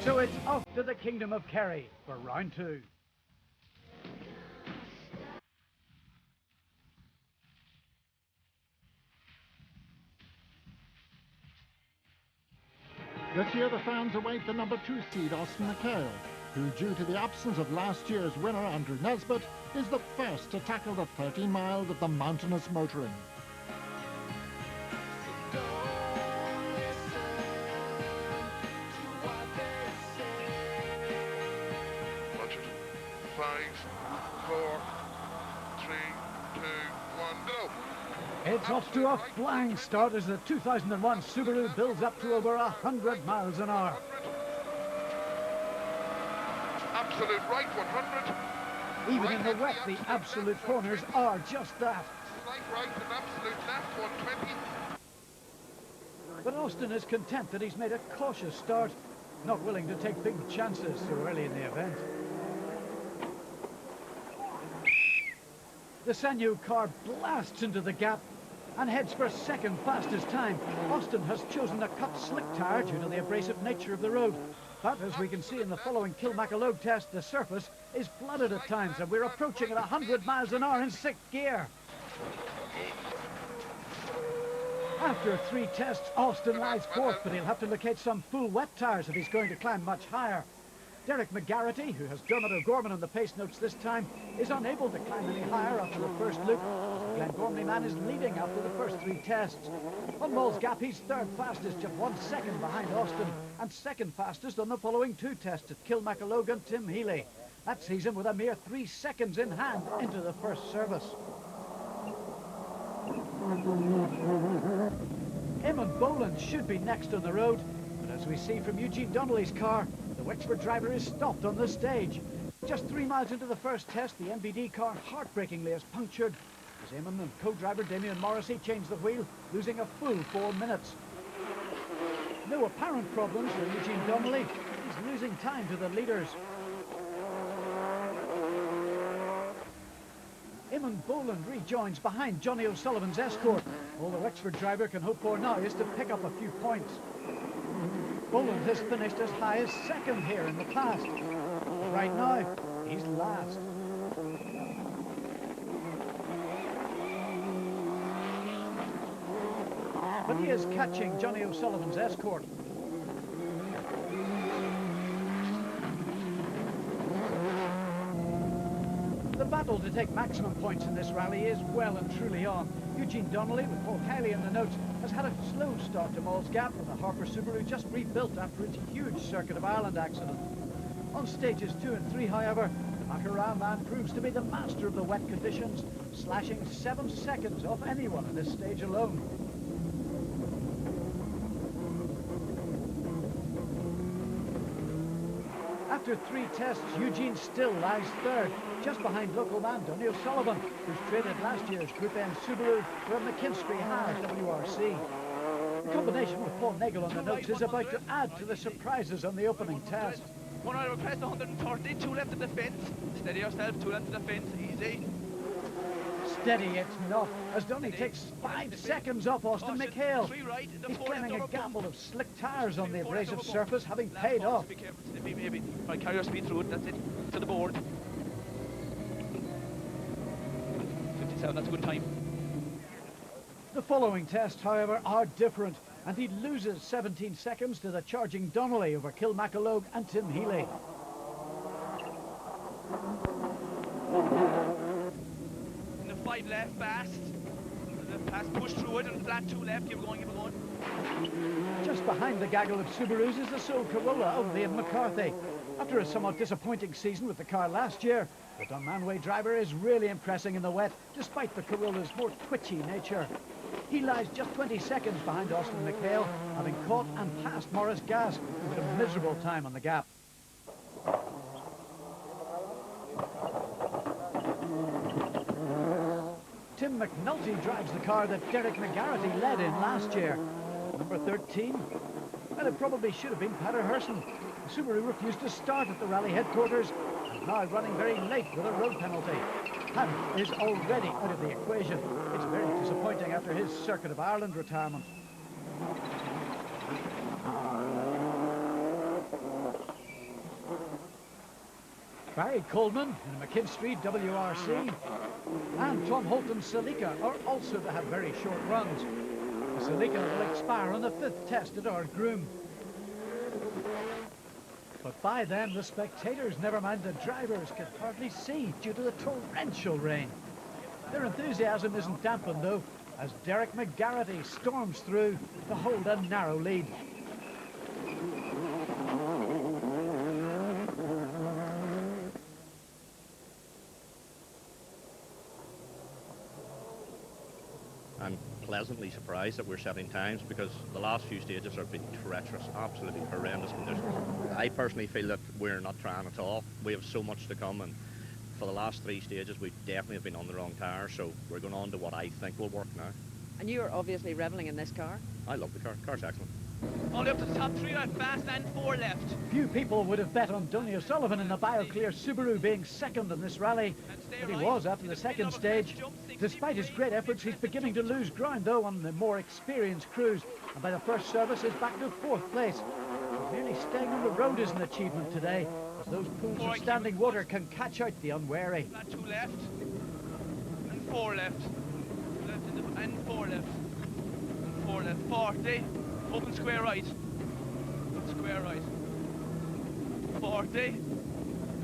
So it's off to the Kingdom of Kerry for round 2. This year the fans await the number 2 seed Austin McHale, who, due to the absence of last year's winner Andrew Nesbitt, is the first to tackle the 13 miles of the mountainous motoring. It's off to a flying start as the 2001 Subaru builds up to over 100 miles an hour. Absolute right, 100. Even in the wet, the absolute corners are just that. Slight right and absolute left, 120. But Austin is content that he's made a cautious start, not willing to take big chances so early in the event. The Sanyo car blasts into the gap and heads for second fastest time. Austin has chosen a cut slick tyre due to the abrasive nature of the road. But as we can see in the following Kilmacalogue test, the surface is flooded at times and we're approaching at 100 miles an hour in 6th gear. After 3 tests, Austin lies 4th, but he'll have to locate some full wet tyres if he's going to climb much higher. Derek McGarity, who has Dermot O'Gorman on the pace notes this time, is unable to climb any higher after the first loop. The Glengormley man is leading after the first 3 tests. On Moll's Gap, he's 3rd fastest, just 1 second behind Austin, and 2nd fastest on the following 2 tests at Kilmacalogue and Tim Healy. That sees him with a mere 3 seconds in hand into the first service. Eamon Boland should be next on the road, but as we see from Eugene Donnelly's car, the Wexford driver is stopped on the stage. Just 3 miles into the first test, the MBD car heartbreakingly is punctured as Eamon and co-driver Damien Morrissey change the wheel, losing a full 4 minutes. No apparent problems for Eugene Donnelly. He's losing time to the leaders. Eamon Boland rejoins behind Johnny O'Sullivan's Escort. All the Wexford driver can hope for now is to pick up a few points. Boland has finished as high as 2nd here in the past. Right now, he's last. But he is catching Johnny O'Sullivan's Escort. The battle to take maximum points in this rally is well and truly on. Eugene Donnelly, with Paul Haley in the notes, has had a slow start to Moll's Gap with the Harper Subaru just rebuilt after its huge Circuit of Ireland accident. On stages 2 and 3, however, the Macarao man proves to be the master of the wet conditions, slashing 7 seconds off anyone at this stage alone. After 3 tests, Eugene still lies 3rd, just behind local man Donny O'Sullivan, who's traded last year's Group N Subaru for a McKinstry High WRC. The combination with Paul Nagel on the notes is about to add to the surprises on the opening test. 1 hour request 130, 2 left at the fence. Steady yourself, 2 left at the fence, easy. Steady it's not, as Donny takes 5 seconds off Austin McHale. He's claiming a gamble of slick tyres on the abrasive surface, having paid off. Be careful, Snippy, maybe. Right, carry your speed through it, that's it. To the board. 57, that's a good time. The following tests, however, are different, and he loses 17 seconds to the charging Donnelly over Kilmacalogue and Tim Healy. In the 5 left, fast. The pass, push through it, and flat 2 left, keep going, keep going. Just behind the gaggle of Subarus is the sole Corolla of Liam McCarthy. After a somewhat disappointing season with the car last year, the Dunmanway driver is really impressing in the wet, despite the Corolla's more twitchy nature. He lies just 20 seconds behind Austin McHale, having caught and passed Maurice Gass, who had a miserable time on the gap. Tim McNulty drives the car that Derek McGarity led in last year. Number 13. And it probably should have been Peter Herson. The Subaru refused to start at the rally headquarters and now running very late with a road penalty. Hunt is already out of the equation. It's very disappointing after his Circuit of Ireland retirement. Barry Coleman in a McKinstry WRC and Tom Holton's Celica are also to have very short runs. The Celica will expire on the 5th test at Ardgroom. But by then the spectators, never mind the drivers, can hardly see due to the torrential rain. Their enthusiasm isn't dampened though, as Derek McGarrity storms through to hold a narrow lead. I'm pleasantly surprised that we're setting times, because the last few stages have been treacherous, absolutely horrendous conditions. I personally feel that we're not trying at all. We have so much to come, and for the last 3 stages we definitely have been on the wrong tyre, so we're going on to what I think will work now. And you are obviously revelling in this car. I love the car. The car's excellent. Only up to the top 3 right fast and 4 left. Few people would have bet on Donny O'Sullivan in the BioClear Subaru being second in this rally, but he was after the second stage. Despite his great efforts, he's beginning to lose ground though on the more experienced crews, and by the first service is back to 4th place. But merely staying on the road is an achievement today, as those pools of standing water can catch out the unwary. 2 left and 4 left. 2 left and 4 left. And 4 left. 40. Open square right. Square right. 40.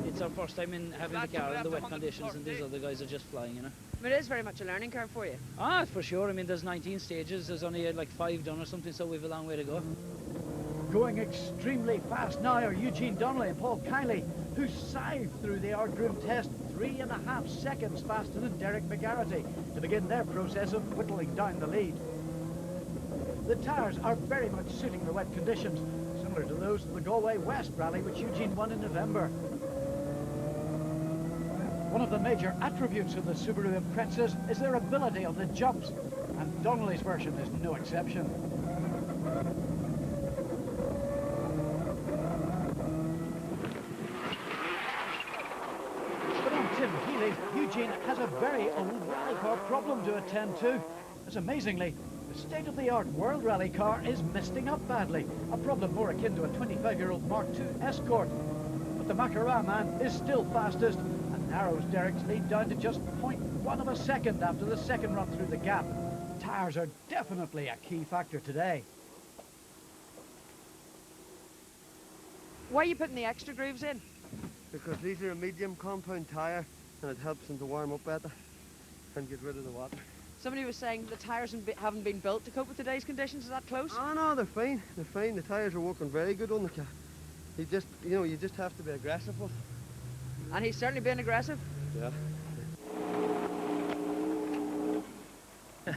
It's our first time in having the car in the wet conditions, and these other guys are just flying, you know. But it is very much a learning curve for you. Ah, for sure. I mean, there's 19 stages. There's only like 5 done or something, so we've a long way to go. Going extremely fast now are Eugene Donnelly and Paul Kiley, who scythed through the Ardgroom test 3.5 seconds faster than Derek McGarrity to begin their process of whittling down the lead. The tyres are very much suiting the wet conditions, similar to those of the Galway West Rally, which Eugene won in November. One of the major attributes of the Subaru Imprezas is their ability on the jumps, and Donnelly's version is no exception. But on Tim Healy, Eugene has a very old rally car problem to attend to, as amazingly, the state-of-the-art World Rally car is misting up badly, a problem more akin to a 25-year-old Mark II Escort. But the Macará man is still fastest and narrows Derek's lead down to just 0.1 of a second after the second run through the gap. Tyres are definitely a key factor today. Why are you putting the extra grooves in? Because these are a medium compound tyre, and it helps them to warm up better and get rid of the water. Somebody was saying the tyres haven't been built to cope with today's conditions. Is that close? Oh no, they're fine. They're fine. The tyres are working very good on the car. You just have to be aggressive with them. And he's certainly been aggressive. Yeah.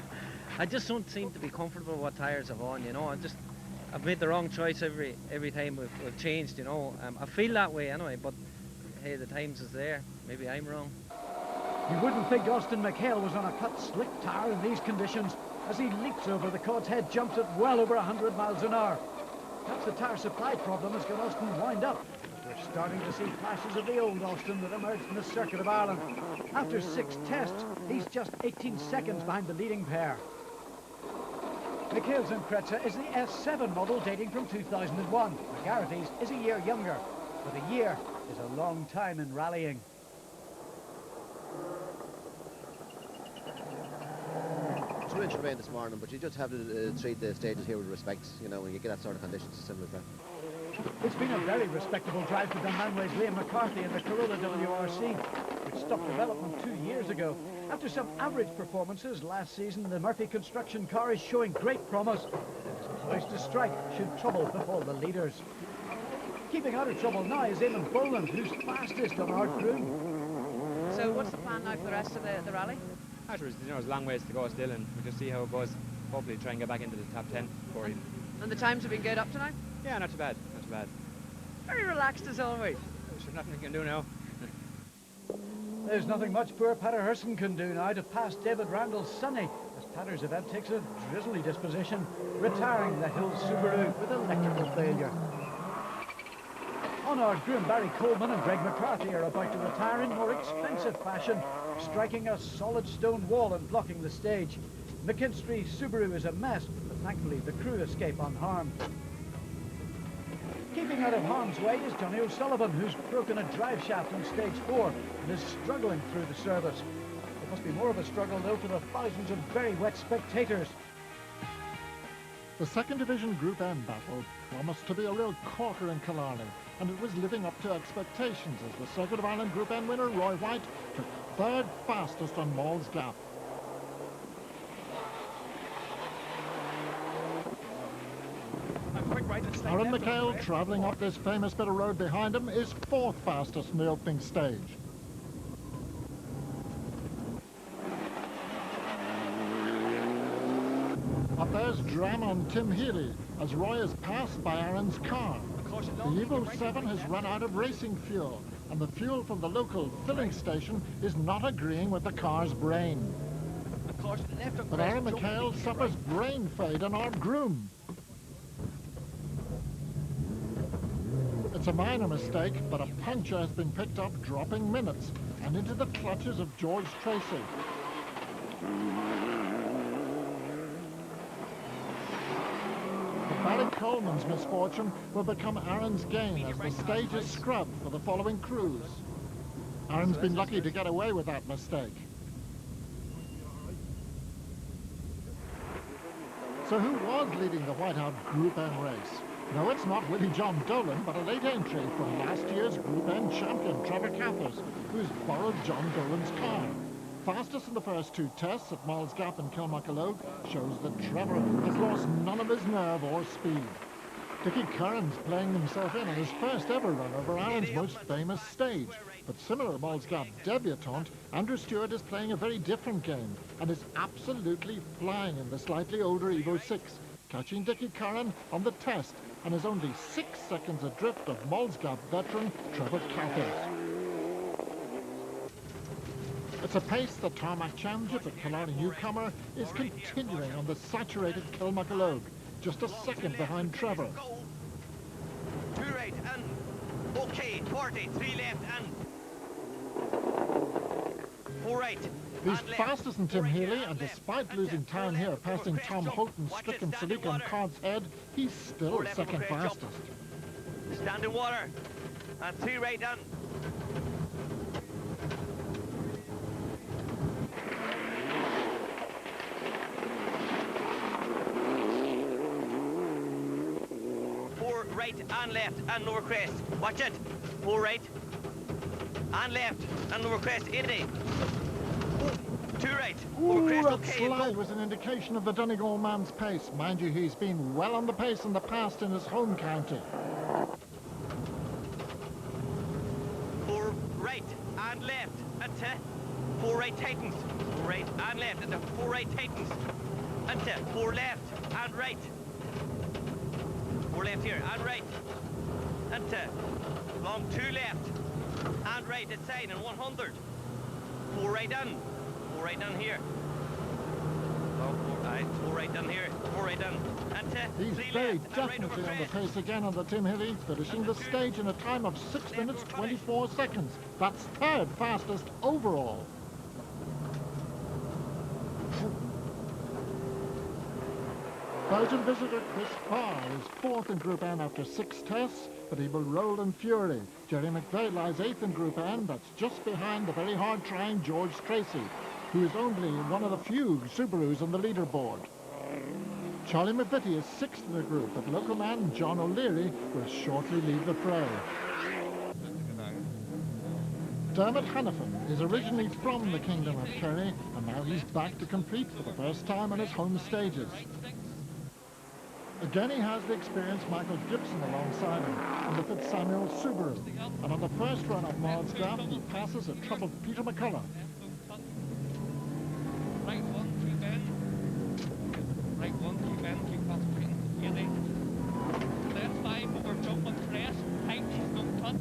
I just don't seem to be comfortable with what tyres I've on, you know. I've made the wrong choice every time we've changed, you know. I feel that way anyway, but hey, the times is there. Maybe I'm wrong. You wouldn't think Austin McHale was on a cut slick tyre in these conditions, as he leaps over the Cod's Head jumps at well over 100 miles an hour. Perhaps the tyre supply problem has got Austin wound up. We're starting to see flashes of the old Austin that emerged in the Circuit of Ireland. After 6 tests, he's just 18 seconds behind the leading pair. McHale's Impreza is the S7 model dating from 2001. McGarrity's is a year younger, but a year is a long time in rallying. It's rich rain this morning, but you just have to treat the stages here with respect, you know, when you get that sort of conditions, as simple as that. It's been a very respectable drive for Dunmanway's Liam McCarthy in the Corolla WRC, which stopped development 2 years ago. After some average performances last season, the Murphy construction car is showing great promise. It's poised to strike should trouble befall the leaders. Keeping out of trouble now is Eamon Boland, who's fastest on Ardgroom. So what's the plan now for the rest of the rally? There's a long ways to go still, and we'll just see how it goes. Hopefully try and get back into the top 10 for you. And the times have been good up to now? Yeah, not too bad, not too bad. Very relaxed as always. There's nothing you can do now. There's nothing much poor Patterson can do now to pass David Randall's Sonny, as Patter's event takes a drizzly disposition, retiring the Hills Subaru with electrical failure. On Ardgroom, Barry Coleman and Greg McCarthy are about to retire in more expensive fashion, striking a solid stone wall and blocking the stage. McKinstry Subaru is a mess, but thankfully the crew escape unharmed. Keeping Keeping out of harm's way is Johnny O'Sullivan, who's broken a drive shaft on stage 4 and is struggling through the service. It must be more of a struggle, though, for the thousands of very wet spectators. The second division Group N battle promised to be a real corker in Killarney, and it was living up to expectations as the Circuit of Ireland Group N winner Roy White took third fastest on Mall's Gap. Aaron McHale, travelling up this famous bit of road behind him, is fourth fastest in the opening stage. Up there's drama on Tim Healy as Roy is passed by Aaron's car. The Evo 7 has run out of racing fuel, and the fuel from the local filling station is not agreeing with the car's brain. But Aaron McHale suffers brain fade on our groom. It's a minor mistake, but a puncture has been picked up, dropping minutes, and into the clutches of George Tracy. But Barry Coleman's misfortune will become Aaron's gain as the stage is scrubbed for the following cruise. Aaron's been lucky to get away with that mistake. So who was leading the Whiteout Group N race? No, it's not Willie John Dolan, but a late entry from last year's Group N champion, Trevor Cathers, who's borrowed John Dolan's car. Fastest in the first two tests at Mall's Gap and Kilmacologue shows that Trevor has lost none of his nerve or speed. Dickie Curran's playing himself in on his first ever run over Aaron's most famous stage. But similar to Mall's Gap debutant, Andrew Stewart is playing a very different game and is absolutely flying in the slightly older Evo 6, catching Dickie Curran on the test and is only 6 seconds adrift of Mall's Gap veteran Trevor Cathers. It's a pace the tarmac championship at Killarney newcomer is continuing on the saturated Kilmacologue, just a second behind Trevor. 2 right and okay, 40, 3 left and 4 right. He's fastest than Tim Healy, and despite losing time here, passing Tom Holton, Stricken, Salika and Cod's Head, he's still second fastest. Stand in water and 3 right and 4 right and left and lower crest. Watch it. 4 right and left and lower crest. 80. 2 right. Ooh, crest, that okay, slide was an indication of the Donegal man's pace. Mind you, he's been well on the pace in the past in his home county. 4 right and left into 4 right tightens. 4 right and left into 4 right tightens. Into 4 left and right. 4 left here and right. Into long 2 left and right inside and 100. 4 right in. 4 right down here. Long 4 right down here. 4 right down. He's very definitely on the pace again on the Tim Healy, finishing the stage in a time of 6 minutes 24 seconds. That's third fastest overall. Belgian visitor Chris Farr is fourth in Group N after 6 tests, but he will roll in fury. Jerry McVeigh lies 8th in Group N, that's just behind the very hard-trying George Tracy, who is only one of the few Subarus on the leaderboard. Charlie McVitie is 6th in the group, but local man John O'Leary will shortly leave the fray. Dermot Hannafin is originally from the Kingdom of Kerry, and now he's back to compete for the first time on his home stages. Again, he has the experienced Michael Gibson alongside him on the Fitzsamuel Subaru. And on the first run of Mall's Gap, he passes a troubled Peter McCullough. Right 1, keep in. Right 1, keep in, keep concentrating. Healy. Left 5, over jump on crest. Tight, no cut.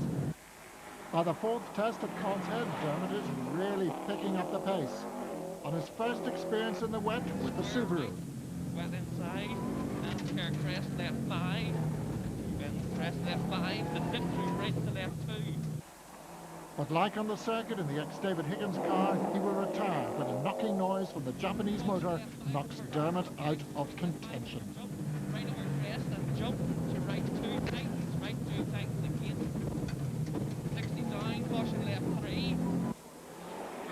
By the 4th test at Cod's Head, Dermot is really picking up the pace. On his first experience in the wet with the Subaru. Well inside. And crest left 5, then crest left 5, then dip through right to left 2. But like on the circuit in the ex-David Higgins car, he will retire when a knocking noise from the Japanese motor knocks Dermot out of contention. Right over crest and jump to right 2, tightens, right 2,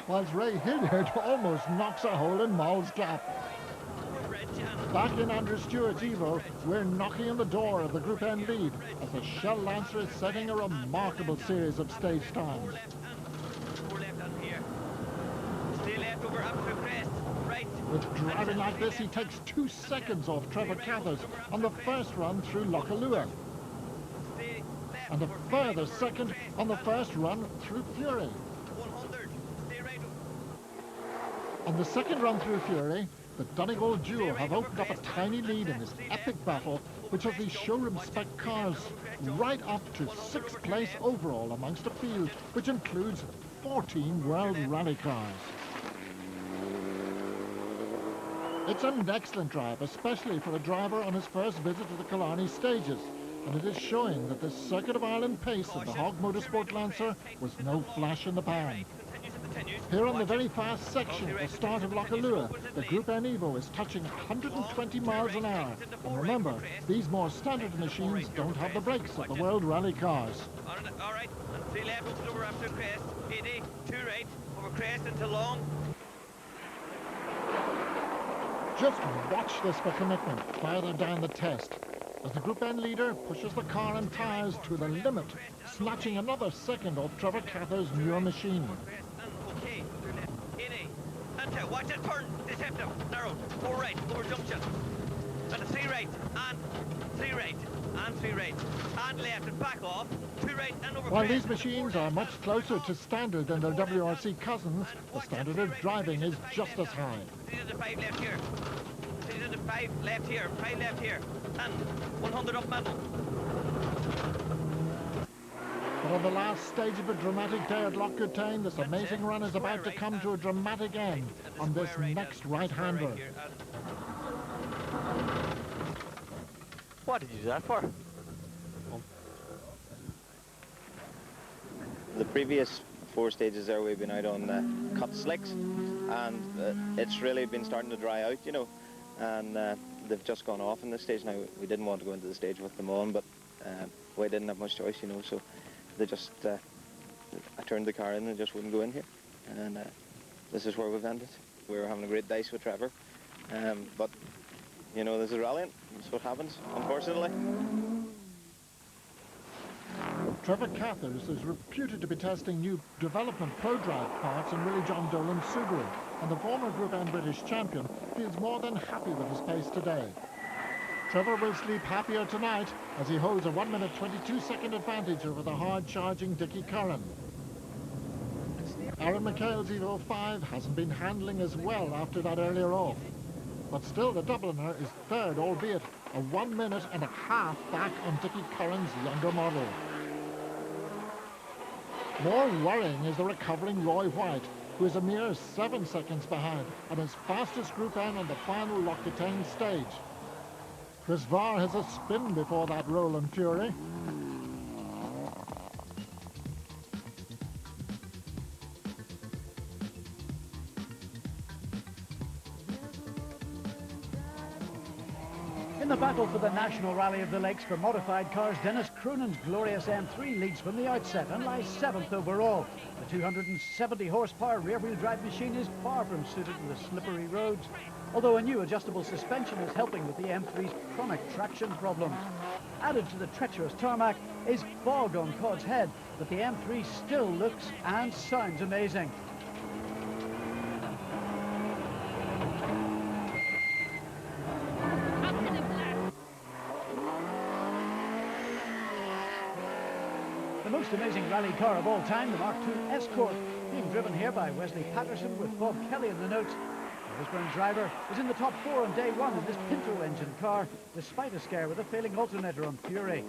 whilst Ray Hilliard almost knocks a hole in Maul's gap. Back in Andrew Stewart's Evo, we're knocking on the door of the Group N lead as the Shell Lancer is setting a remarkable series of stage times. With driving like this, he takes 2 seconds off Trevor Cathers on the first run through Lochaluia, and a further second on the first run through Fury. On the second run through Fury, the Donegal duo have opened up a tiny lead in this epic battle, which has these showroom-spec cars right up to 6th place overall amongst a field which includes 14 World Rally cars. It's an excellent drive, especially for a driver on his first visit to the Killarney stages, and it is showing that the Circuit of Ireland pace of the Hog Motorsport Lancer was no flash in the pan. Here on the very fast section at the start of Lochaluia, the Group N Evo is touching 120 miles an hour. And remember, these more standard machines don't have the brakes of the World Rally cars. All right, and 3 left over up to crest, 80, 2 right, over crest into long. Just watch this for commitment farther down the test, as the Group N leader pushes the car and tyres to the limit, snatching another second off Trevor Cathers' newer machine. Okay, 80, and watch it turn, deceptive, narrow, 4 right, over junction, and 3 right, and 3 right, and 3 right, and left, and back off, 2 right, and over. While these machines are much closer to standard than their WRC cousins, the standard of driving is just as high. 3 to the 5 left here, 3 to the 5 left here, 5 left here, and 100 up middle. But on the last stage of a dramatic day at Lochgurtain, this amazing run is about to come to a dramatic end on this next right-hander. What did you do that for? The previous 4 stages there, we've been out on cut slicks, and it's really been starting to dry out, you know, and they've just gone off in this stage. Now, we didn't want to go into the stage with them on, but we didn't have much choice, you know, so they just, I turned the car in and just wouldn't go in here, and this is where we've ended. We were having a great dice with Trevor, but, you know, this is rallying. That's what happens, unfortunately. Trevor Cathers is reputed to be testing new development pro-drive parts in Willie John Dolan's Subaru, and the former Group N British champion feels more than happy with his pace today. Trevor will sleep happier tonight as he holds a 1 minute 22 second advantage over the hard-charging Dickie Curran. Aaron McHale's Evo 5 hasn't been handling as well after that earlier off, but still the Dubliner is third, albeit a 1 minute and a half back on Dickie Curran's younger model. More worrying is the recovering Roy White, who is a mere 7 seconds behind and his fastest Group N on the final Lochgurtain stage. Chris Varr has a spin before that Roland Fury. In the battle for the National Rally of the Lakes for modified cars, Dennis Cronin's glorious M3 leads from the outset and lies 7th overall. The 270 horsepower rear-wheel drive machine is far from suited to the slippery roads, although a new adjustable suspension is helping with the M3's chronic traction problems. Added to the treacherous tarmac is fog on Cod's Head, but the M3 still looks and sounds amazing. The most amazing rally car of all time, the Mark II Escort, being driven here by Wesley Patterson with Bob Kelly in the notes. The Lisburn driver is in the top 4 on day 1 in this Pinto engine car, despite a scare with a failing alternator on Fury.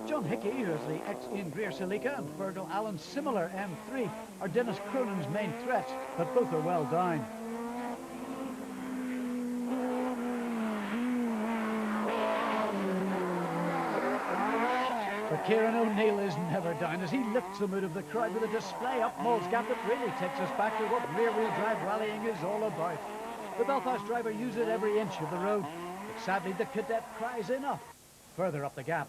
John Hickey, who has the ex-Ian Greer Celica, and Fergal Allen's similar M3 are Dennis Cronin's main threats, but both are well down. But Kieran O'Neill is never down as he lifts the mood of the crowd with a display up Moll's Gap that really takes us back to what rear-wheel drive rallying is all about. The Belfast driver uses every inch of the road, but sadly the cadet cries enough further up the gap.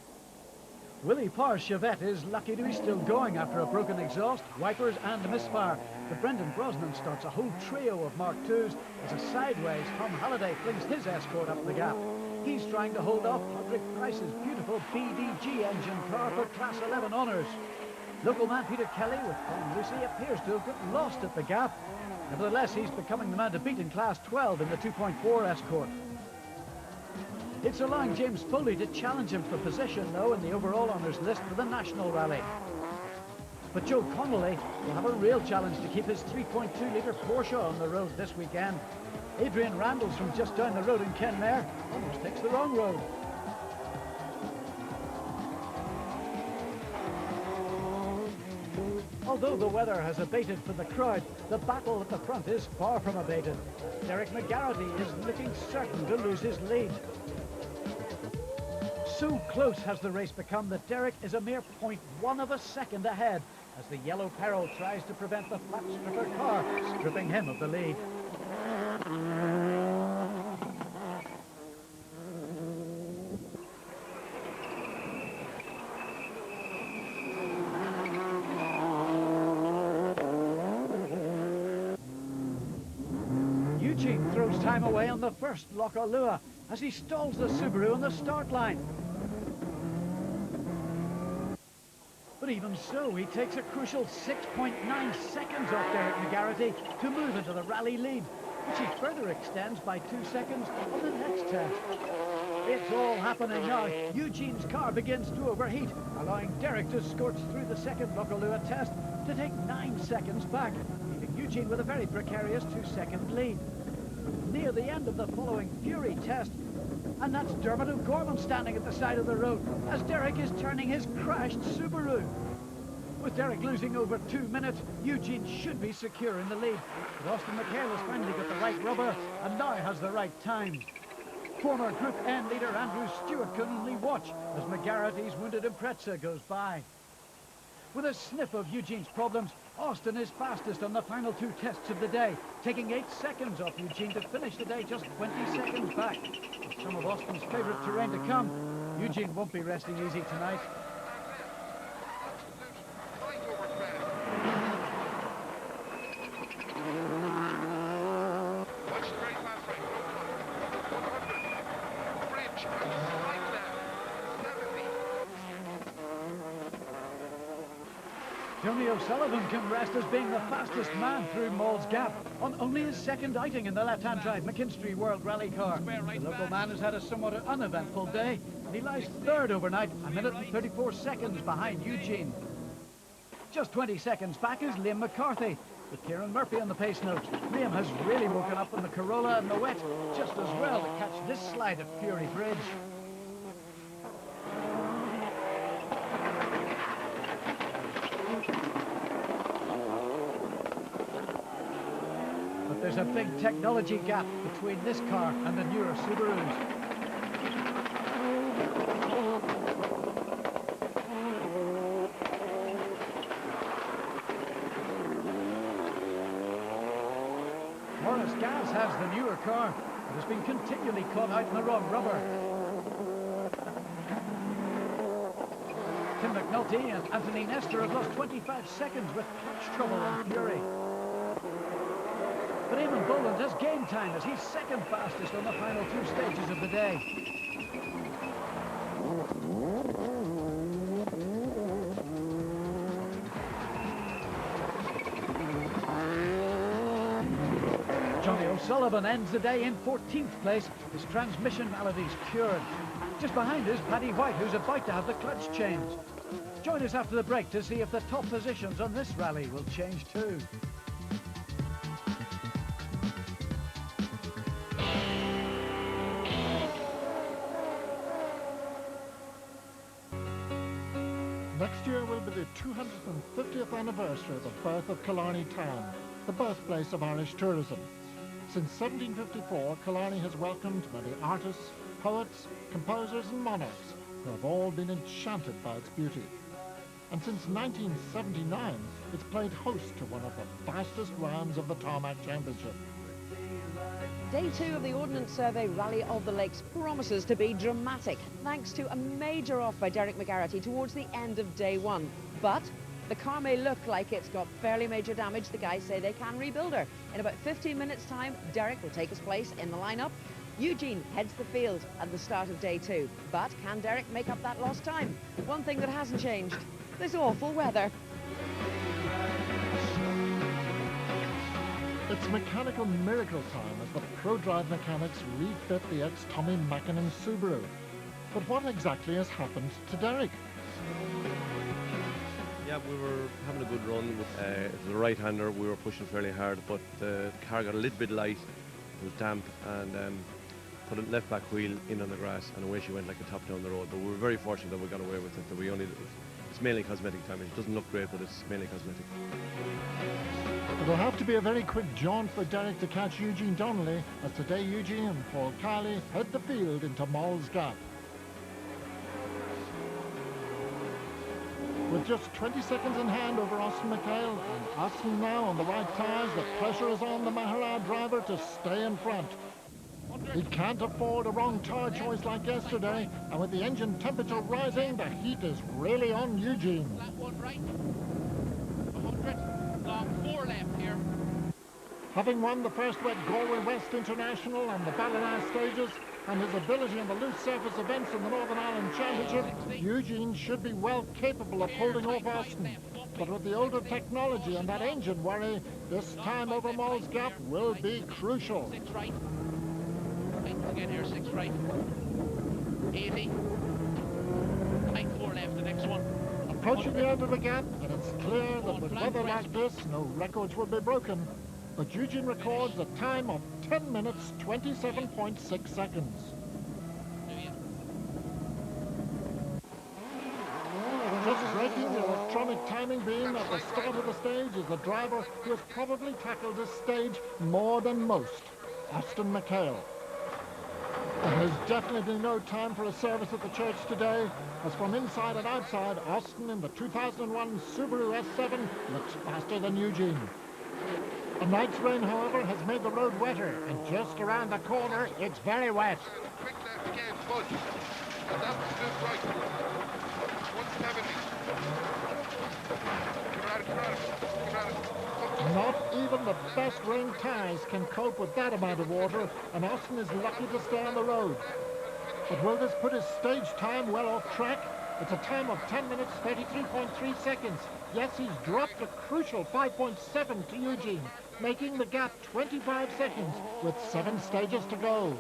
Willie Parr's Chevette is lucky to be still going after a broken exhaust, wipers and a misfire. But Brendan Brosnan starts a whole trio of Mark IIs as a sideways Tom Halliday flings his Escort up the gap. He's trying to hold off Patrick Price's beautiful BDG engine car for Class 11 honours. Local man Peter Kelly with Colin Lucy appears to have got lost at the gap. Nevertheless, he's becoming the man to beat in Class 12 in the 2.4 Escort. It's allowing James Foley to challenge him for position, though, in the overall honours list for the National Rally. But Joe Connolly will have a real challenge to keep his 3.2-litre Porsche on the road this weekend. Adrian Randalls from just down the road in Kenmare almost takes the wrong road. Although the weather has abated for the crowd, the battle at the front is far from abated. Derek McGarrity is looking certain to lose his lead. So close has the race become that Derek is a mere 0.1 of a second ahead as the Yellow Peril tries to prevent the flat stripper car stripping him of the lead. Eugene throws time away on the first Loch-Alua as he stalls the Subaru on the start line. But even so, he takes a crucial 6.9 seconds off Derek McGarrity to move into the rally lead, which he further extends by 2 seconds on the next test. It's all happening now. Eugene's car begins to overheat, allowing Derek to scorch through the second Loch-Alua test to take 9 seconds back, leaving Eugene with a very precarious 2-second lead. Near the end of the following Fury test, and that's Dermot O'Gorman standing at the side of the road as Derek is turning his crashed Subaru. With Derek losing over 2 minutes, Eugene should be secure in the lead. But Austin McHale has finally got the right rubber and now has the right time. Former Group N leader Andrew Stewart can only watch as McGarrity's wounded Impreza goes by. With a sniff of Eugene's problems, Austin is fastest on the final 2 tests of the day, taking 8 seconds off Eugene to finish the day just 20 seconds back. With some of Austin's favourite terrain to come, Eugene won't be resting easy tonight. Tony O'Sullivan can rest as being the fastest man through Mall's Gap on only his second outing in the left-hand drive McKinstry World Rally car. The local man has had a somewhat uneventful day, and he lies third overnight, 1 minute and 34 seconds behind Eugene. Just 20 seconds back is Liam McCarthy, with Kieran Murphy on the pace notes. Liam has really woken up in the Corolla and the wet just as well to catch this slide at Fury Bridge. There's a big technology gap between this car and the newer Subarus. Morris Gaz has the newer car, but has been continually caught out in the wrong rubber. Tim McNulty and Anthony Nestor have lost 25 seconds with clutch trouble and Fury. But Eamon Boland has game time as he's second fastest on the final 2 stages of the day. Johnny O'Sullivan ends the day in 14th place, his transmission maladies cured. Just behind is Paddy White, who's about to have the clutch changed. Join us after the break to see if the top positions on this rally will change too. Next year will be the 250th anniversary of the birth of Killarney town, the birthplace of Irish tourism. Since 1754, Killarney has welcomed many artists, poets, composers and monarchs who have all been enchanted by its beauty. And since 1979, it's played host to one of the fastest rounds of the Tarmac Championship. Day 2 of the Ordnance Survey Rally of the Lakes promises to be dramatic, thanks to a major off by Derek McGarity towards the end of Day 1. But the car may look like it's got fairly major damage. The guys say they can rebuild her. In about 15 minutes' time, Derek will take his place in the lineup. Eugene heads the field at the start of Day 2. But can Derek make up that lost time? One thing that hasn't changed, this awful weather. It's mechanical miracle time as the ProDrive mechanics refit the ex-Tommy Mackinnon Subaru. But what exactly has happened to Derek? Yeah, we were having a good run. It was a right-hander. We were pushing fairly hard, but the car got a little bit light. It was damp, and put a left back wheel in on the grass, and away she went like a top down the road. But we were very fortunate that we got away with it. That it's mainly cosmetic damage. It doesn't look great, but it's mainly cosmetic. It'll have to be a very quick jaunt for Derek to catch Eugene Donnelly as today Eugene and Paul Kiley head the field into Moll's Gap. With just 20 seconds in hand over Austin McHale, and Austin now on the right tyres, the pressure is on the Mahara driver to stay in front. He can't afford a wrong tyre choice like yesterday, and with the engine temperature rising, the heat is really on Eugene. Flat one right. 100. Long 4 left here. Having won the first wet Galway West International and the Ballina stages, and his ability in the loose surface events in the Northern Ireland Championship, Eugene should be well capable of holding off Austin. But with the older technology and that engine worry, this time over Moll's Gap will be crucial. 6 right. Right again here, 6 right. 80. Right 4 left, the next one. Approaching the end of the gap, and it's clear that with weather like this, no records will be broken. But Eugene records a time of 10 minutes, 27.6 seconds. Just breaking the electronic timing beam at the start of the stage is the driver who has probably tackled this stage more than most, Austin McHale. And there's definitely no time for a service at the church today, as from inside and outside, Austin in the 2001 Subaru S7 looks faster than Eugene. A night's rain, however, has made the road wetter, and just around the corner, it's very wet. Quick left again, fudge. And absolute right. 170. Not even the best ring tyres can cope with that amount of water, and Austin is lucky to stay on the road. But will this put his stage time well off track? It's a time of 10 minutes, 33.3 seconds. Yes, he's dropped a crucial 5.7 to Eugene, making the gap 25 seconds with 7 stages to go.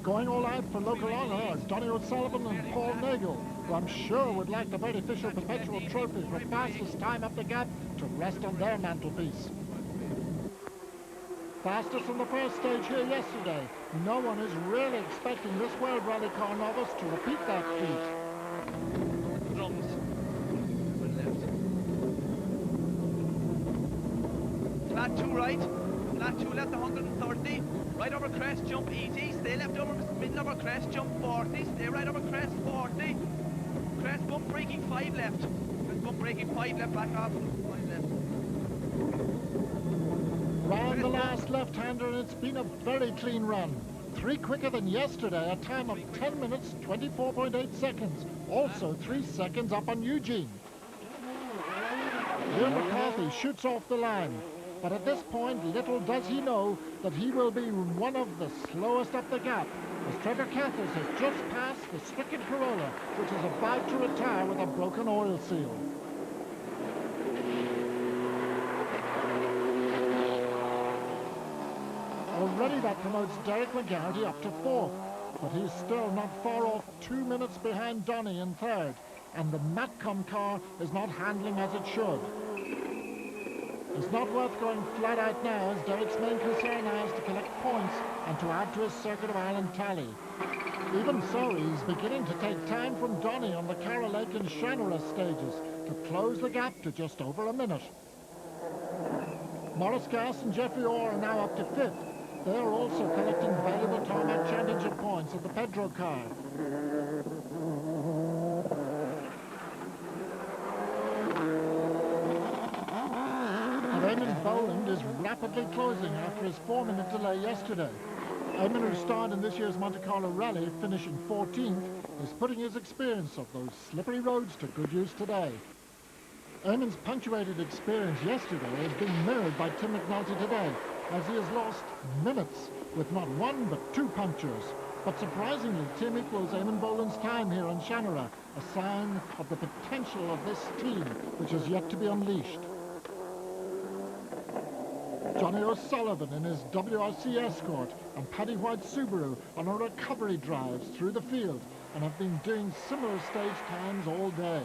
Going all out for local honour are Donny O'Sullivan and Paul Nagel, who I'm sure would like the Bertie Fisher Perpetual Trophy for fastest time up the gap to rest on their mantelpiece. Fastest on the first stage here yesterday. No one is really expecting this World Rally Car novice to repeat that feat. Drums. Flat 2 right, flat 2 left 130, right over crest, jump easy, stay left over middle over crest, jump 40, stay right over crest 40, crest bump braking 5 left, crest bump braking 5 left, back off, 5 left. Round the last left-hander, and it's been a very clean run. 3 quicker than yesterday, a time of 10 minutes, 24.8 seconds. Also 3 seconds up on Eugene. Will McCarthy shoots off the line. But at this point, little does he know that he will be one of the slowest up the gap, as Trevor Cathers has just passed the stricken Corolla, which is about to retire with a broken oil seal. Already that promotes Derek McGarity up to 4th, but he's still not far off 2 minutes behind Donny in 3rd, and the Matcom car is not handling as it should. It's not worth going flat out now, as Derek's main concern now is to collect points and to add to his Circuit of Ireland tally. Even so, he's beginning to take time from Donny on the Carroll Lake and Shanara stages to close the gap to just over a minute. Maurice Gass and Jeffrey Orr are now up to 5th. They are also collecting valuable Tarmac Championship points at the Pedro car. Raymond Boland is rapidly closing after his 4-minute delay yesterday. Eamon, who starred in this year's Monte Carlo Rally, finishing 14th, is putting his experience of those slippery roads to good use today. Eamon's punctuated experience yesterday is being mirrored by Tim McNulty today, as he has lost minutes with not one but 2 punctures. But surprisingly, Tim equals Eamon Boland's time here on Shanara, a sign of the potential of this team, which is yet to be unleashed. Johnny O'Sullivan in his WRC Escort and Paddy White Subaru on a recovery drives through the field and have been doing similar stage times all day.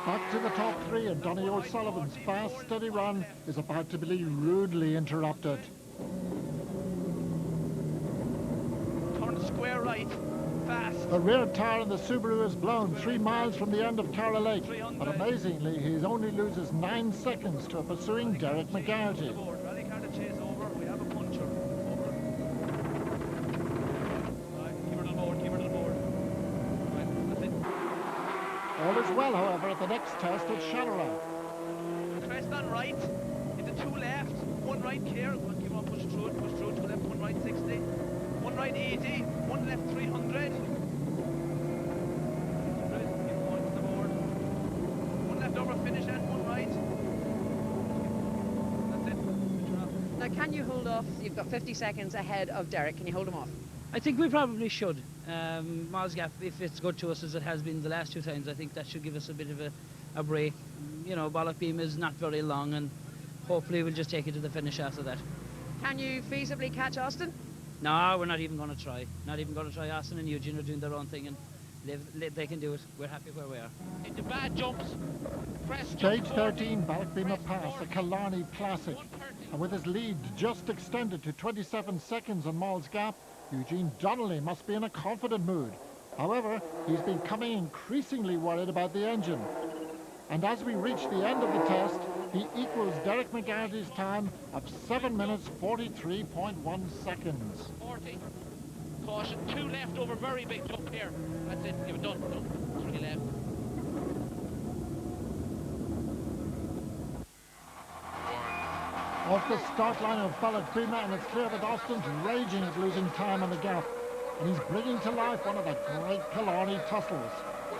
Back to the top 3, and Donny O'Sullivan's fast, steady run is about to be rudely interrupted. Turn square right, fast. The rear tyre in the Subaru is blown 3 miles from the end of Carroll Lake, but amazingly he only loses 9 seconds to a pursuing Derek McGarity. Rally car to chase over, we have a puncher. Over. Right, keep her to the board, keep her to the board. Right, that's it. All is well, however, at the next test at Shanara. Crest on right, into 2 left, 1 right care, keep on, push through, 2 left, 1 right 60, 1 right 80, 1 left 300. Keep going to the board. 1 left over, finish and 1 right. That's it. Now, can you hold off? You've got 50 seconds ahead of Derek. Can you hold him off? I think we probably should. Miles Gap, if it's good to us as it has been the last 2 times, I think that should give us a bit of a break. You know, Bollock Beam is not very long, and hopefully we'll just take it to the finish after that. Can you feasibly catch Austin? No, we're not even going to try. Not even going to try. Austin and Eugene are doing their own thing, and they can do it. We're happy where we are. Into bad jumps. Crest Stage jump 13, Ballochbeamer Pass, a Killarney classic. And with his lead just extended to 27 seconds on Miles Gap, Eugene Donnelly must be in a confident mood. However, he's becoming increasingly worried about the engine. And as we reach the end of the test, he equals Derek McGarry's time of 7 minutes 43.1 seconds. 40. Caution, 2 left over, very big jump here. That's it, you're done. 3 left. Off the start line of Ballochbeamer, and it's clear that Austin's raging at losing time on the gap. And he's bringing to life one of the great Killarney tussles.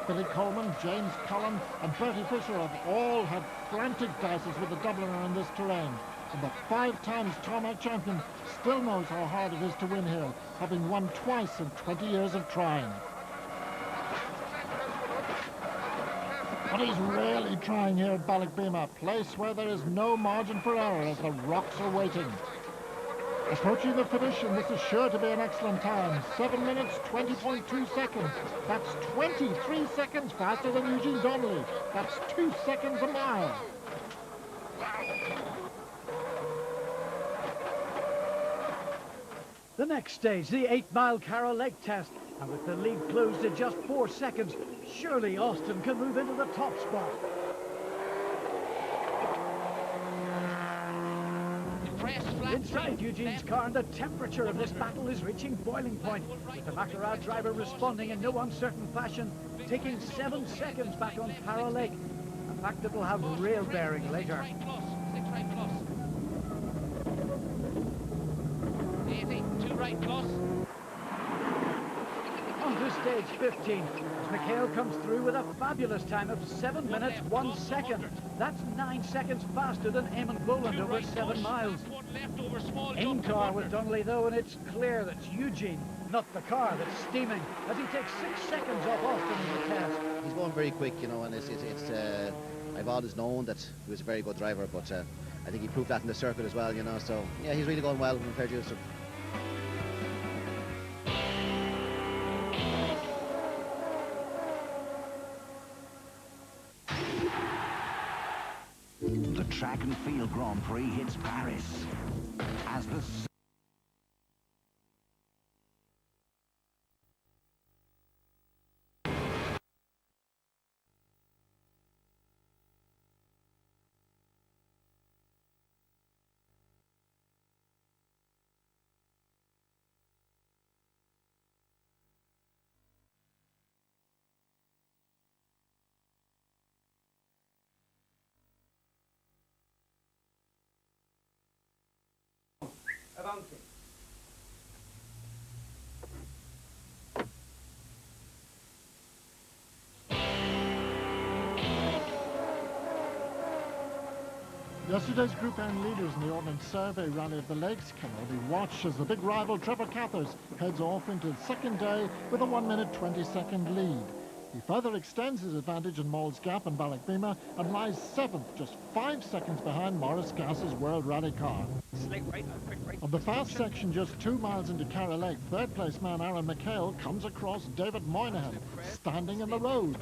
Billy Coleman, James Cullen and Bertie Fisher have all had frantic dices with the Dubliner in this terrain. And the 5 times tarmac champion still knows how hard it is to win here, having won twice in 20 years of trying. But he's really trying here at Ballochbeamer, a place where there is no margin for error as the rocks are waiting. Approaching the finish, and this is sure to be an excellent time. 7 minutes, 20.2 seconds. That's 23 seconds faster than Eugene Donnelly. That's 2 seconds a mile. The next stage, the 8-mile Carroll Lake test. And with the lead closed to just 4 seconds, surely Austin can move into the top spot. Inside Eugene's car, and the temperature of this battle is reaching boiling point, with the McLaren driver responding in no uncertain fashion, taking 7 seconds back on Carroll Lake, a fact that will have real bearing later. 80, 2 right plus. On to stage 15, as Mikhail comes through with a fabulous time of 7 minutes 1 second. That's 9 seconds faster than Eamon Boland over 7 miles. In car with Donnelly though, and it's clear that it's Eugene, not the car, that's steaming, as he takes 6 seconds off Austin in the test. He's going very quick, you know, and I've always known that he was a very good driver, but I think he proved that in the circuit as well, you know, so yeah, he's really going well compared to you. The Track and Field Grand Prix hits Paris as the bouncing. Yesterday's Group N leaders in the Ordnance Survey Rally of the Lakes can only watch as the big rival Trevor Cathers heads off into the second day with a 1-minute 20-second lead. He further extends his advantage in Moll's Gap and Ballacbeamer and lies 7th, just 5 seconds behind Maurice Gass's World Rally car. Slight right and quick right. On the fast section, just 2 miles into Carra Lake, third-place man Aaron McHale comes across David Moynihan, standing in the road.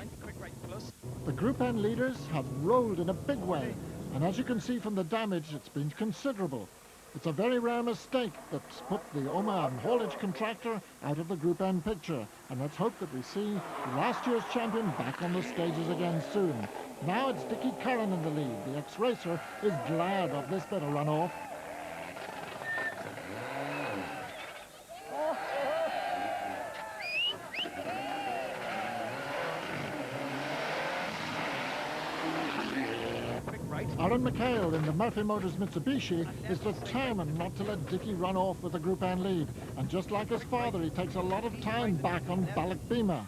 The Group N leaders have rolled in a big way, and as you can see from the damage, it's been considerable. It's a very rare mistake that's put the Omagh haulage contractor out of the Group N picture, and let's hope that we see last year's champion back on the stages again soon. Now it's Dickie Curran in the lead. The ex-racer is glad of this bit of runoff. Aaron McHale in the Murphy Motors Mitsubishi is determined not to let Dickie run off with the Group N lead. And just like his father, he takes a lot of time back on Ballacbeamer.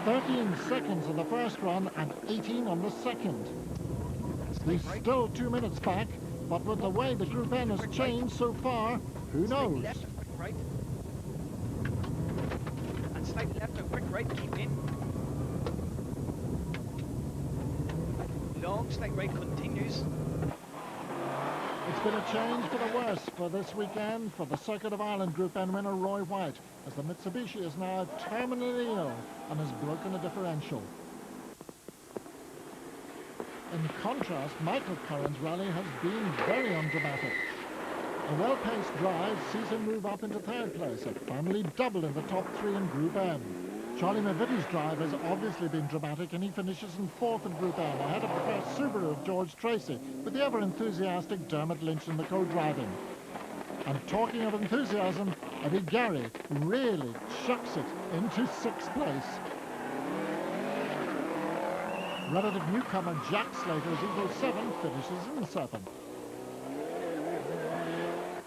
13 seconds on the first run and 18 on the second. He's still 2 minutes back, but with the way the Group N has changed so far, who knows? Right. And slight left and quick right, keep in. Long slight right continues. It's been a change for the worse for this weekend for the Circuit of Ireland Group N winner Roy White, as the Mitsubishi is now terminally ill and has broken a differential. In contrast, Michael Curran's rally has been very undramatic. A well-paced drive sees him move up into third place, a family double in the top 3 in Group N. Charlie McVitie's drive has obviously been dramatic, and he finishes in 4th in Group N, ahead of the first Subaru of George Tracy, with the ever-enthusiastic Dermot Lynch in the co-driving. And talking of enthusiasm, Eddie Gary really chucks it into 6th place. Relative newcomer Jack Slater's Eagle 7 finishes in 7th.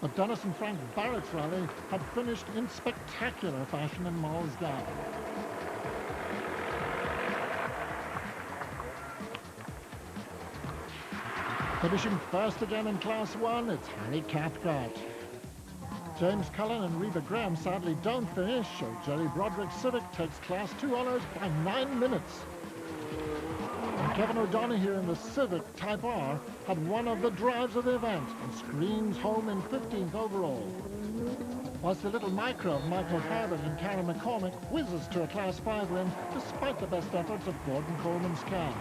But Dennis and Frank Barrett's rally had finished in spectacular fashion in Moll's Gap. Finishing first again in Class 1, it's Harry Cathcart. James Cullen and Reba Graham sadly don't finish, so Jerry Broderick's Civic takes Class 2 honours by 9 minutes. And Kevin O'Donoghue in the Civic Type R had one of the drives of the event and screams home in 15th overall. Whilst the little micro of Michael Herbert and Karen McCormick whizzes to a Class 5 win despite the best efforts of Gordon Coleman's car.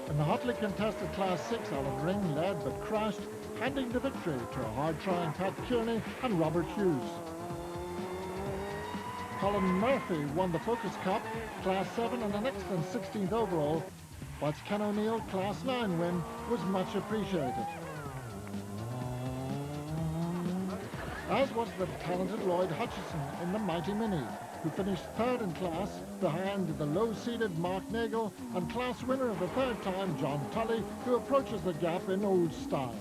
In the hotly contested Class 6, Alan Ring led but crashed, handing the victory to a hard-trying Pat Kearney and Robert Hughes. Colin Murphy won the Focus Cup, Class 7 and the next and 16th overall, whilst Ken O'Neill Class 9 win was much appreciated. As was the talented Lloyd Hutchison in the Mighty Mini, who finished 3rd in class behind the low-seeded Mark Nagel and class winner of the 3rd time, John Tully, who approaches the gap in old style.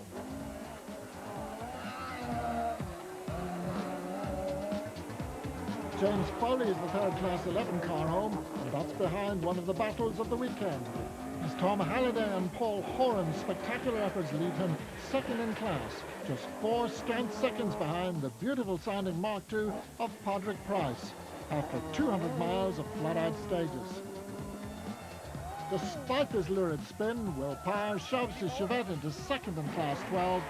James Foley is the 3rd Class 11 car home, and that's behind one of the battles of the weekend, as Tom Halliday and Paul Horan's spectacular efforts lead him 2nd in class, just 4 scant seconds behind the beautiful sounding Mark II of Padraig Price, after 200 miles of flat-out stages. Despite this lurid spin, Will Power shoves his Chevette into 2nd in Class 12.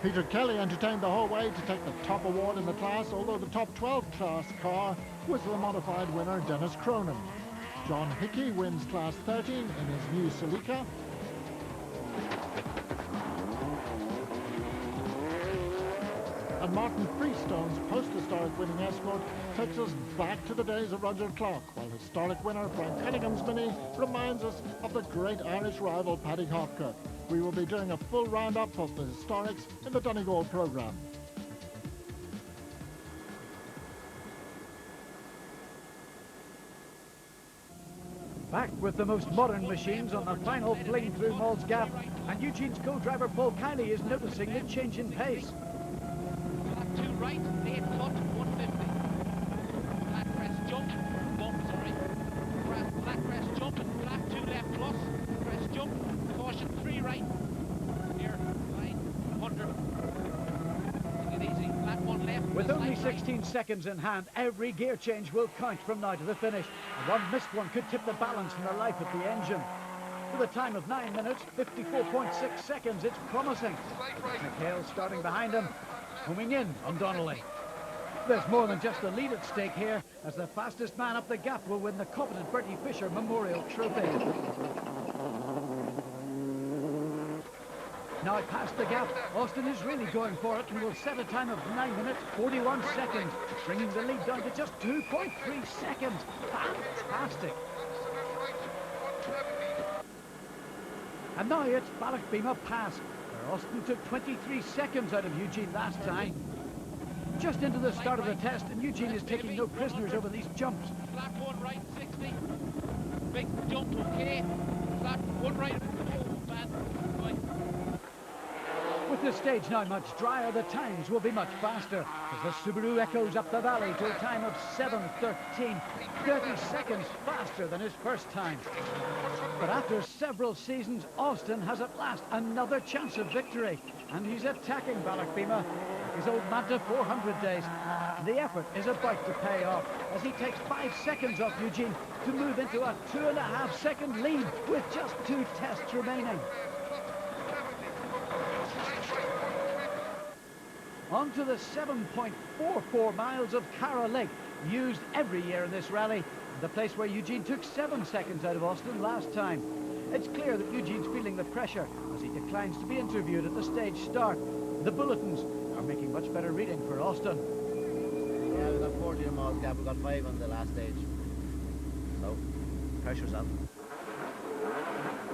Peter Kelly entertained the whole way to take the top award in the class, although the top 12 class car was the modified winner, Dennis Cronin. John Hickey wins Class 13 in his new Celica. And Martin Freestone's post-historic winning Escort takes us back to the days of Roger Clark, while historic winner Frank Cunningham's Mini reminds us of the great Irish rival Paddy Hopkirk. We will be doing a full roundup of the historics in the Donegal programme. Back with the most modern machines on the final fling through Mauld's Gap, and Eugene's co-driver Paul Kiley is noticing the change in pace. Flat 2 right, 8 cut, 150. Flat crest jump, bump, sorry. Flat crest jump, and flat 2 left plus, crest jump, caution 3 right. Here, line, 100. Take it easy, flat 1 left. With only 16 seconds in hand, every gear change will count from now to the finish. And one missed one could tip the balance in the life of the engine. With a time of 9 minutes, 54.6 seconds, it's promising. McHale starting behind him, coming in on Donnelly. There's more than just a lead at stake here, as the fastest man up the gap will win the coveted Bertie Fisher Memorial Trophy. Now past the gap, Austin is really going for it and will set a time of 9 minutes, 41 seconds, bringing the lead down to just 2.3 seconds. Fantastic. And now it's Ballochbeamer Pass, where Austin took 23 seconds out of Eugene last time. Just into the start of the test, and Eugene is taking no prisoners over these jumps. Flat 1 right, 60. Big jump, okay. Flat 1 right, oh, bad. Right. With the stage now much drier, the times will be much faster, as the Subaru echoes up the valley to a time of 7:13, 30 seconds faster than his first time. But after several seasons, Austin has at last another chance of victory, and he's attacking Ballochbeamer like his old Manta 400 days. And the effort is about to pay off, as he takes 5 seconds off Eugene to move into a 2.5 second lead with just 2 tests remaining. On to the 7.44 miles of Cara Lake, used every year in this rally, the place where Eugene took 7 seconds out of Austin last time. It's clear that Eugene's feeling the pressure as he declines to be interviewed at the stage start. The bulletins are making much better reading for Austin. Yeah, we got 40 in Mauld's Gap, we got 5 on the last stage. So, pressure's up.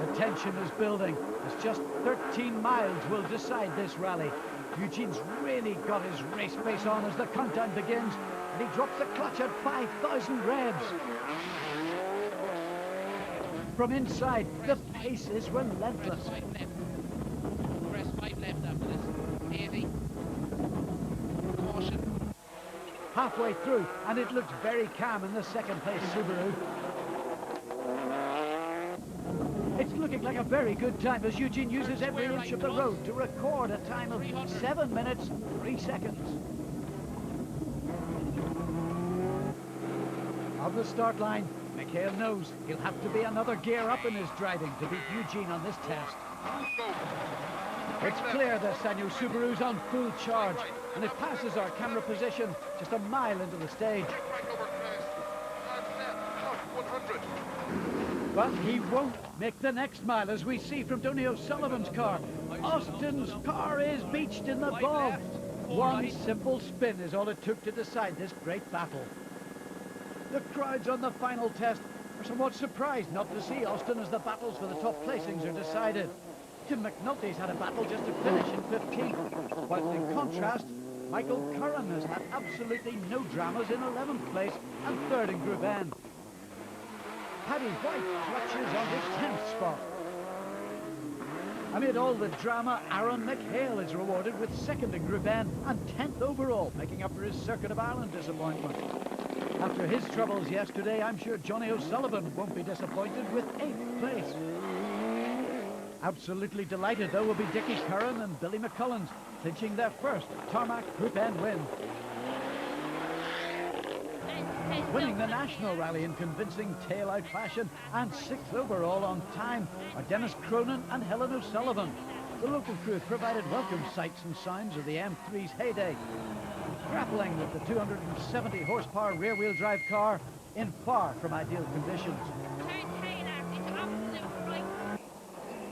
The tension is building, as just 13 miles will decide this rally. Eugene's really got his race face on as the countdown begins, and he drops the clutch at 5,000 revs. From inside, the pace is relentless. Press 5 left after this. 80. Caution. Halfway through, and it looks very calm in the second place Subaru. It's looking like a very good time as Eugene uses every inch of the road to record a time of 7 minutes, 3 seconds. On the start line, McHale knows he'll have to be another gear up in his driving to beat Eugene on this test. It's clear the Sanyo Subaru's on full charge, and it passes our camera position just a mile into the stage. But he won't make the next mile, as we see from Tony O'Sullivan's car. Austin's car is beached in the bog. One simple spin is all it took to decide this great battle. The crowds on the final test are somewhat surprised not to see Austin as the battles for the top placings are decided. Tim McNulty's had a battle just to finish in 15th, while in contrast, Michael Curran has had absolutely no dramas in 11th place and 3rd in Group N. Paddy White clutches on his 10th spot. Amid all the drama, Aaron McHale is rewarded with 2nd in Group N and 10th overall, making up for his Circuit of Ireland disappointment. After his troubles yesterday, I'm sure Johnny O'Sullivan won't be disappointed with 8th place. Absolutely delighted, though, will be Dickie Curran and Billy McCullens, clinching their first Tarmac Group N win. Winning the national rally in convincing tail-out fashion and 6th overall on time are Dennis Cronin and Helen O'Sullivan. The local crew provided welcome sights and sounds of the M3's heyday, grappling with the 270 horsepower rear-wheel drive car in far from ideal conditions.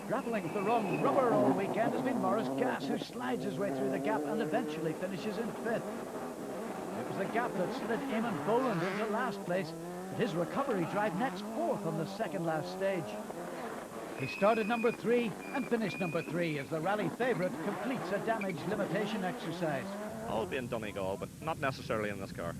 Grappling with the wrong rubber all weekend has been Morris Gass, who slides his way through the gap and eventually finishes in 5th. It was the gap that slid Eamon Boland into last place, but his recovery drive nets 4th on the second last stage. He started number 3 and finished number 3 as the rally favourite completes a damage limitation exercise. All being Donegal, but not necessarily in this car.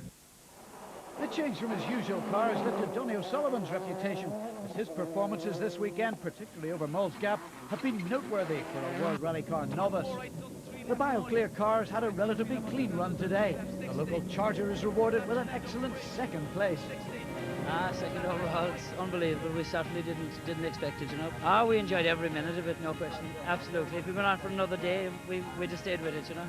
The change from his usual car has lifted Donny O'Sullivan's reputation, as his performances this weekend, particularly over Moll's Gap, have been noteworthy for a World Rally Car novice. The BioClear cars had a relatively clean run today. The local Charger is rewarded with an excellent second place. Second overall, it's unbelievable. We certainly didn't expect it, you know. We enjoyed every minute of it, no question. Absolutely. If we went on for another day, we just stayed with it, you know.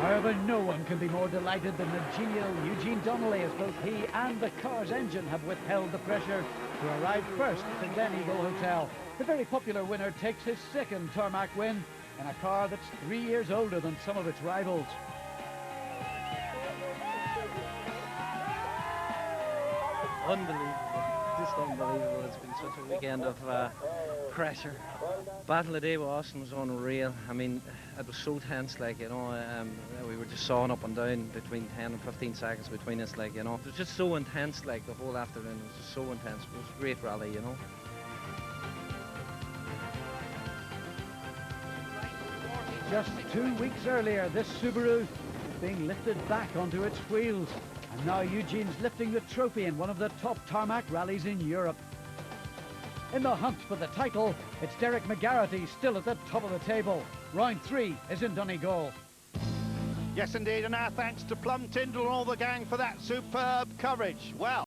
However, no one can be more delighted than the genial Eugene Donnelly, as both he and the car's engine have withheld the pressure to arrive first at the Glen Eagle Hotel. The very popular winner takes his second tarmac win in a car that's 3 years older than some of its rivals. Unbelievable, just unbelievable. It's been such a weekend of pressure. Battle of the day with Austin was unreal. I mean, it was so tense, like, you know, we were just sawing up and down between 10 and 15 seconds between us, like, you know. It was just so intense, like, the whole afternoon. It was just so intense. It was a great rally, you know. Just 2 weeks earlier, this Subaru was being lifted back onto its wheels. And now Eugene's lifting the trophy in one of the top tarmac rallies in Europe. In the hunt for the title, it's Derek McGarity still at the top of the table. Round 3 is in Donegal. Yes, indeed, and our thanks to Plum Tyndall and all the gang for that superb coverage. Well.